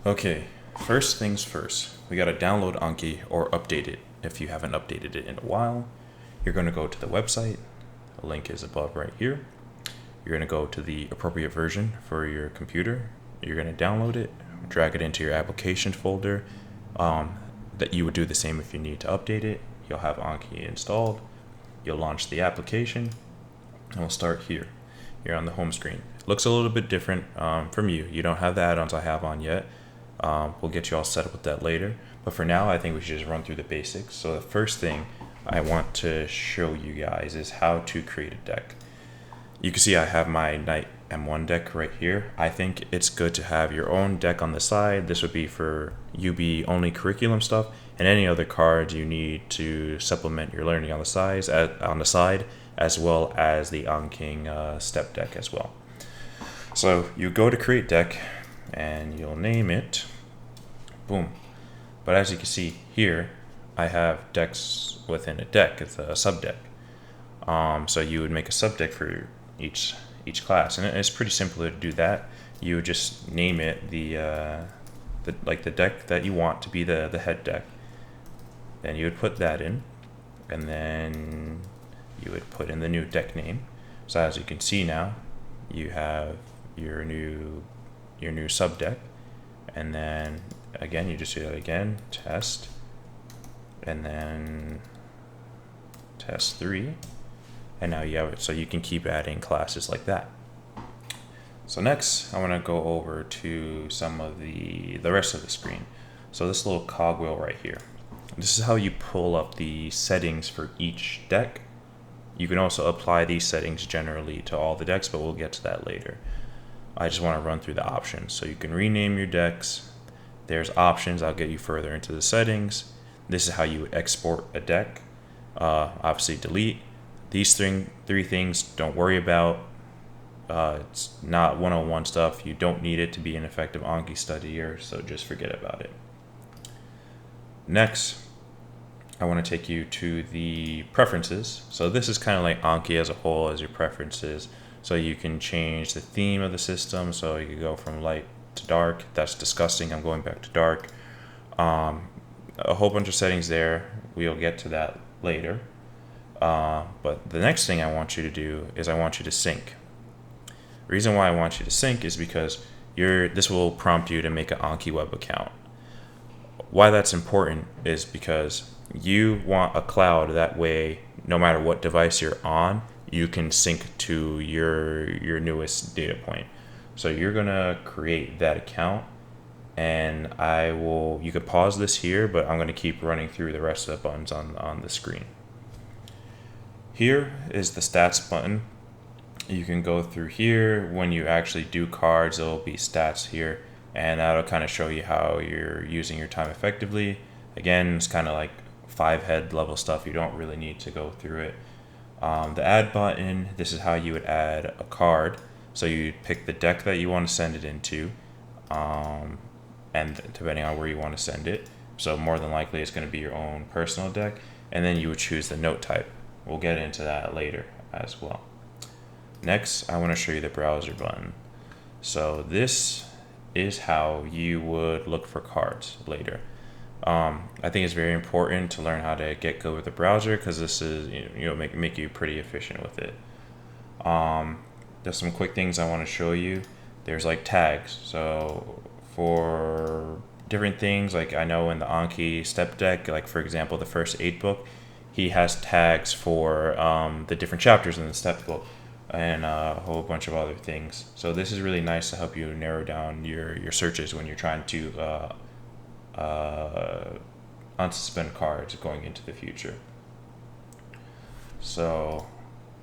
Okay, first things first, we gotta download Anki or update it if you haven't updated it in a while. You're gonna go to the website, the link is above right here. You're gonna go to the appropriate version for your computer. You're gonna download it, drag it into your application folder. That you would do the same if you need to update it. You'll have Anki installed. You'll launch the application, and we'll start here. You're on the home screen. It looks a little bit different from you. You don't have the add-ons I have on yet. We'll get you all set up with that later. But for now, I think we should just run through the basics. So the first thing I want to show you guys is how to create a deck. You can see I have my Knight M1 deck right here. I think it's good to have your own deck on the side. This would be for UB only curriculum stuff, and any other cards you need to supplement your learning on the side, as well as the Anking step deck as well. So you go to create deck and you'll name it, boom. But as you can see here, I have decks within a deck. It's a sub deck. So you would make a sub deck for each class, and it's pretty simple to do that. You would just name it the deck that you want to be the head deck. Then you would put that in, and then you would put in the new deck name. So as you can see now, you have your new sub deck, and then again you just do that again, test, and then test 3, and now you have it. So you can keep adding classes like that. So next I want to go over to some of the rest of the screen. So this little cogwheel right here, this is how you pull up the settings for each deck. You can also apply these settings generally to all the decks, but we'll get to that later. I just want to run through the options. So you can rename your decks. There's options. I'll get you further into the settings. This is how you would export a deck. Obviously delete. These three things, don't worry about. It's not 101 stuff. You don't need it to be an effective Anki studier, so just forget about it. Next, I want to take you to the preferences. So this is kind of like Anki as a whole as your preferences. So you can change the theme of the system. So you can go from light to dark. That's disgusting. I'm going back to dark. A whole bunch of settings there. We'll get to that later. But the next thing I want you to do is I want you to sync. The reason why I want you to sync is because this will prompt you to make an Anki web account. Why that's important is because you want a cloud, that way no matter what device you're on, you can sync to your newest data point. So you're gonna create that account, and you could pause this here, but I'm gonna keep running through the rest of the buttons on the screen. Here is the stats button. You can go through here. When you actually do cards, there will be stats here, and that'll kind of show you how you're using your time effectively. Again, it's kind of like 5-head level stuff. You don't really need to go through it. The add button, this is how you would add a card. So you pick the deck that you want to send it into, and depending on where you want to send it. So more than likely it's going to be your own personal deck, and then you would choose the note type. We'll get into that later as well. Next, I want to show you the browser button. So this is how you would look for cards later. I think it's very important to learn how to get good with the browser, because this is make you pretty efficient with it. There's some quick things I want to show you. There's like tags. So for different things, like I know in the Anki step deck, like for example the first aid book, he has tags for the different chapters in the step book, and a whole bunch of other things. So this is really nice to help you narrow down your searches when you're trying to unsuspend cards going into the future. So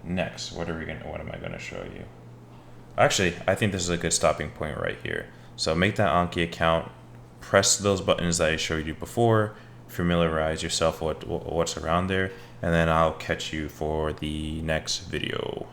next, what am I going to show you? Actually, I think this is a good stopping point right here. So make that Anki account, press those buttons that I showed you before, familiarize yourself with what's around there, and then I'll catch you for the next video.